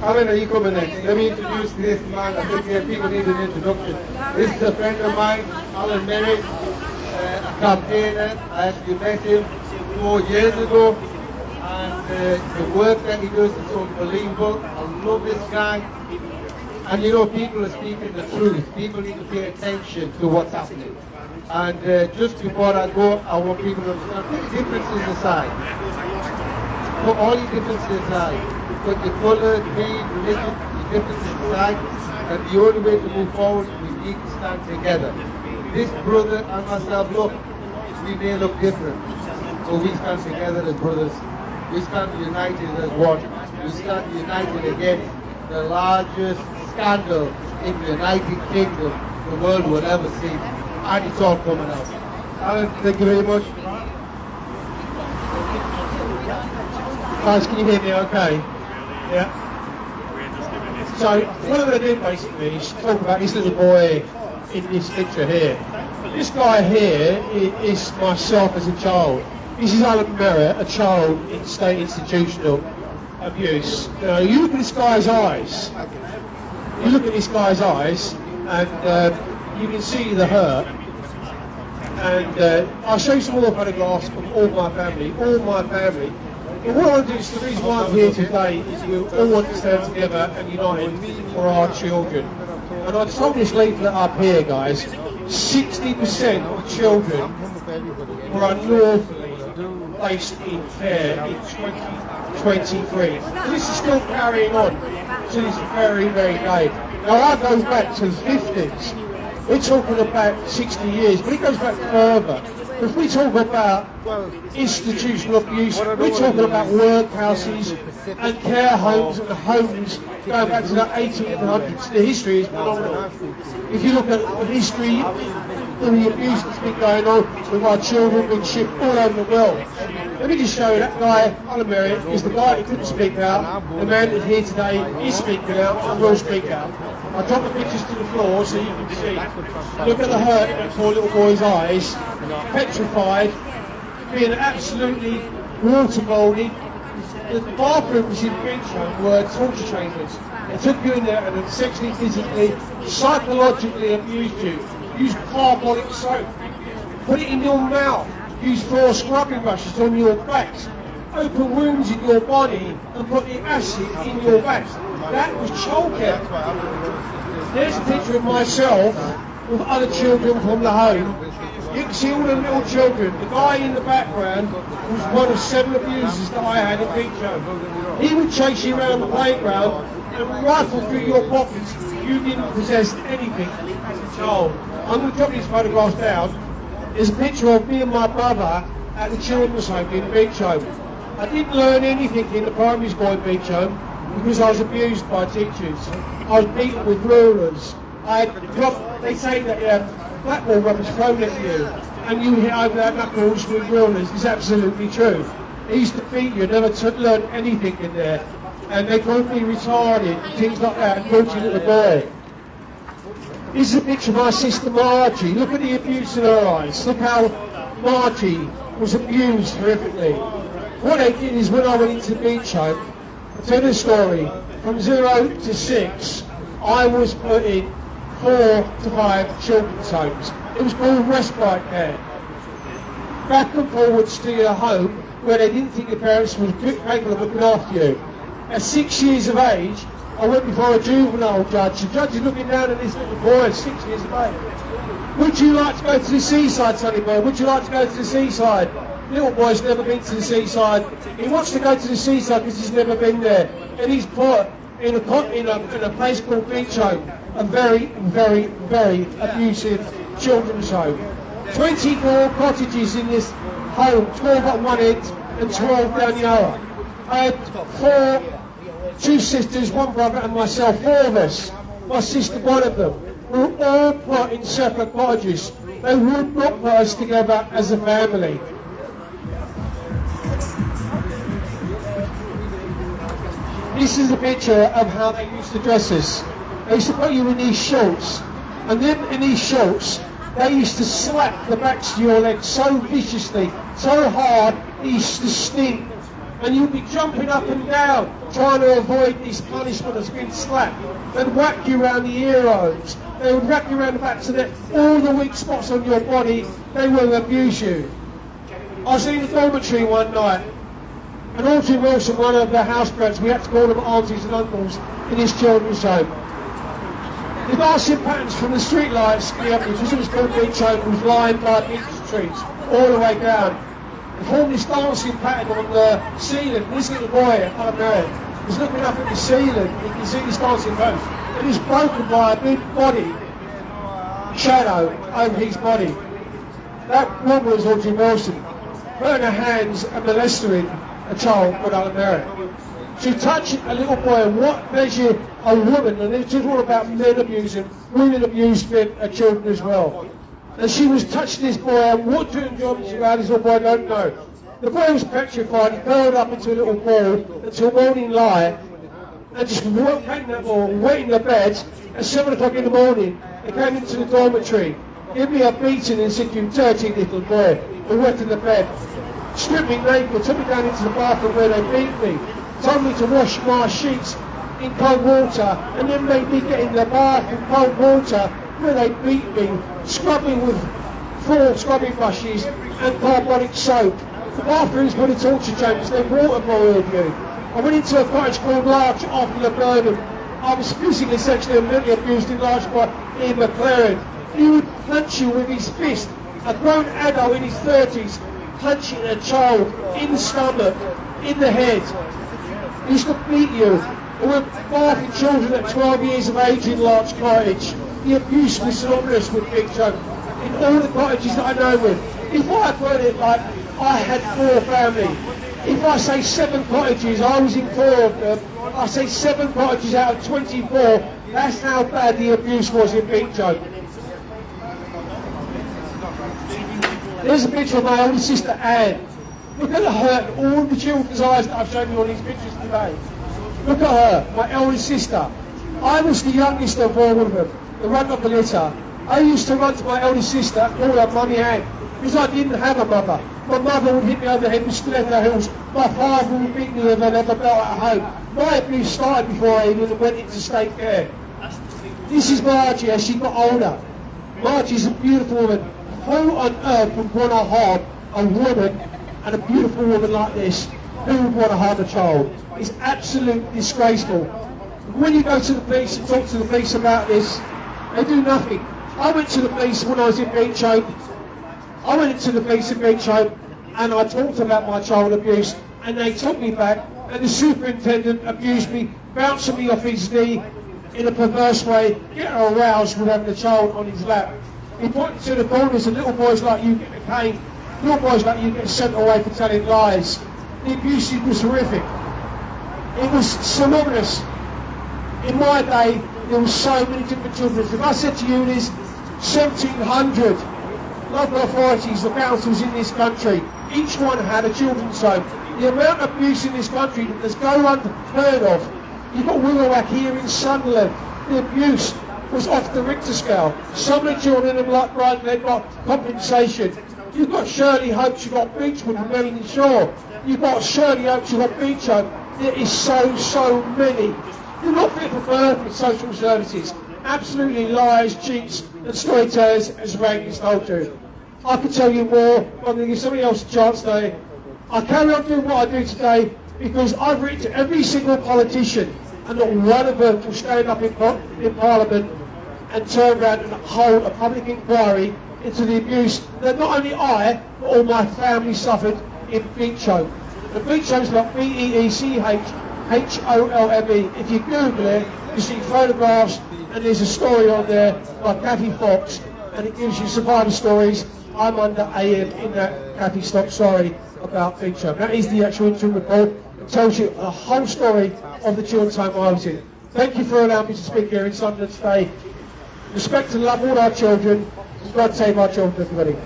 Alan, are you coming next? Let me introduce this man. I think people need an introduction. This is a friend of mine, Alan Merritt, a campaigner. I actually met him 4 years ago, and the work that he does is unbelievable. I love this guy. And you know, people are speaking the truth. People need to pay attention to what's happening. And just before I go, I want people to understand, put differences aside. Put all your differences aside. Put your colour, creed, religion, your differences aside. And the only way to move forward is we need to stand together. This brother and myself, look, we may look different, but we stand together as brothers. We stand united as one. We stand united against the largest scandal in the United Kingdom the world will ever see. And it's all coming out. Alan, thank you very much. Guys, can you hear me okay? Yeah. So, what I'm going to do basically is talk about this little boy in this picture here. This guy here is myself as a child. This is Alan Merritt, a child in state institutional abuse. Now, you look at this guy's eyes. You look at this guy's eyes, and you can see the hurt. And I'll show you some more photographs of all my family. And what I want to do is, the reason why I'm here today is we all want to stand together and united for our children. And I told this leaflet up here, guys, 60% of children were unlawfully placed in care in 2023. And this is still carrying on to this very, very day. Now I go back to the 50s. We're talking about 60 years, but it goes back further. If we talk about institutional abuse, we're talking about workhouses and care homes and homes going back to the 1800s. The history is phenomenal. If you look at the history of the abuse that's been going on with our children being shipped all over the world. Let me just show you that guy, Alan Merritt, is the guy who couldn't speak out. The man that's here today is speaking out and will speak out. I'll drop the pictures to the floor so you can see. Look at the hurt in that poor little boy's eyes. Petrified, being absolutely waterboarded. The bathrooms in Beecham were torture chambers. They took you in there and then sexually, physically, psychologically abused you. Used carbolic soap. Put it in your mouth. Use 4 scrubbing brushes on your backs. Open wounds in your body and put the acid in your backs. That was childcare. There's a picture of myself with other children from the home. You can see all the little children. The guy in the background was one of 7 abusers that I had at Beecham. He would chase you around the playground and rifle through your pockets. You didn't possess anything as a child. I'm going to drop these photographs down. There's a picture of me and my brother at the children's home in Beecham. I didn't learn anything in the primary school in Beecham because I was abused by teachers. I was beaten with rulers. They say that blackball rubber's thrown at you and you hit over their knuckles with rulers. It's absolutely true. They used to beat you, never learn anything in there. And they called me retarded, things like that, and called you little boy. This is a picture of my sister Margie. Look at the abuse in her eyes. Look how Margie was abused horrifically. What they did is when I went into Beecham, I'll tell you the story, from 0 to 6, I was put in 4 to 5 children's homes. It was called respite care. Back and forwards to your home where they didn't think your parents were capable of looking after you. At 6 years of age, I went before a juvenile judge. The judge is looking down at this little boy at 6 years of age. Would you like to go to the seaside, sonny boy? Would you like to go to the seaside? Little boy's never been to the seaside. He wants to go to the seaside because he's never been there. And he's put in a place called Beecham, a very, very, very abusive children's home. 24 cottages in this home, 12 at one end and 12 down the other. I had 2 sisters, 1 brother and myself, 4 of us. My sister, 1 of them. We were all put in separate cottages. They would not put us together as a family. This is a picture of how they used to dress us. They used to put you in these shorts, and then in these shorts, they used to slap the backs of your legs so viciously, so hard, it used to stink. and you'll be jumping up and down trying to avoid this punishment as being slapped. They'd whack you around the earlobes, they would wrap you around the back so that all the weak spots on your body, they will abuse you. I was in the dormitory one night, and Audrey Wilson, one of the houseboats, we had to call them aunties and uncles in his children's home. The dancing patterns from the street lights, because it was called Beach Home, was lined by beech trees all the way down. They formed this dancing pattern on the ceiling. This little boy, Alan Merritt, was looking up at the ceiling. You can see this dancing pattern. It was broken by a big body, shadow over his body. That woman was Audrey Wilson. Her in her hands and molesting a child called Alan Merritt. She touched a little boy, and what measure a woman, and it's all about men abusing, women abuse men, children as well. And she was touching this boy, and what doing jobs about this little boy, I don't know. The boy was petrified, he curled up into a little ball until morning light, and just walked in that ball, went in the bed, at 7 o'clock in the morning, they came into the dormitory, gave me a beating and said, "You dirty little boy," and went in the bed. Stripped me naked, took me down into the bathroom where they beat me, told me to wash my sheets in cold water, and then made me get in the bath in cold water where they beat me, scrubbing with 4 scrubbing brushes and carbonic soap. The bathrooms were the torture chambers, they waterboiled you. I went into a cottage called Larch after the Burnham. I was physically, sexually and mentally abused in Larch by Ian McLaren. He would punch you with his fist, a grown adult in his 30s, punching a child in the stomach, in the head. He used to beat you. There were bathing children at 12 years of age in Larch Cottage. The abuse was synonymous with Big Joe. In all the cottages that I know with. If I put it like I had 4 families, if I say 7 cottages, I was in 4 of them, I say 7 cottages out of 24, that's how bad the abuse was in Big Joe. There's a picture of my older sister Anne. Look at her, all the children's eyes that I've shown you on these pictures today. Look at her, my eldest sister. I was the youngest of all of them, the run of the litter. I used to run to my eldest sister, call her Mummy Anne, because I didn't have a mother. My mother would hit me over the head with stiletto heels. My father would beat me with a leather belt at home. My abuse started before I even went into state care. This is Margie as she got older. Margie's a beautiful woman. Who on earth would want to harm a woman, and a beautiful woman like this? Who would want to harm a child? It's absolutely disgraceful. When you go to the police and talk to the police about this, they do nothing. I went to the police when I was in Beach Home. I went into the police in Beach Home and I talked about my child abuse, and they took me back, and the superintendent abused me, bouncing me off his knee in a perverse way, getting aroused with having a child on his lap. He pointed to the corners, and little boys like you get the cane, little boys like you get sent away for telling lies. The abuse was horrific. It was synonymous. In my day, there were so many different children. If I said to you there's 1,700 local authorities, the councils in this country, each one had a children's home. The amount of abuse in this country that's go unheard of. You've got Willowhack here in Sunderland. The abuse was off the Richter scale. Some of the children have like Brian, they've got compensation. You've got Shirley Hopes, you've got Beechwood and Melanie Shaw. You've got Shirley Hopes, you've got Beach Home. There is so many. You're not fit for birth with social services. Absolutely lies, cheats and storytellers, as Reagan's told you. I could tell you more, but I'm going to give somebody else a chance today. I carry on doing what I do today because I've written to every single politician, and not one of them will stand up in Parliament and turn around and hold a public inquiry into the abuse that not only I, but all my family suffered in Beech Home. The Beech Home is like Beechholme. If you Google it, you see photographs, and there's a story on there by Kathy Fox, and it gives you survivor stories. I'm under AM in that Kathy Fox story about Beech Home. That is the actual interim report. It tells you the whole story of the children's home I was in. Thank you for allowing me to speak here in Sunderland today. Respect and love all our children. God save our children, everybody.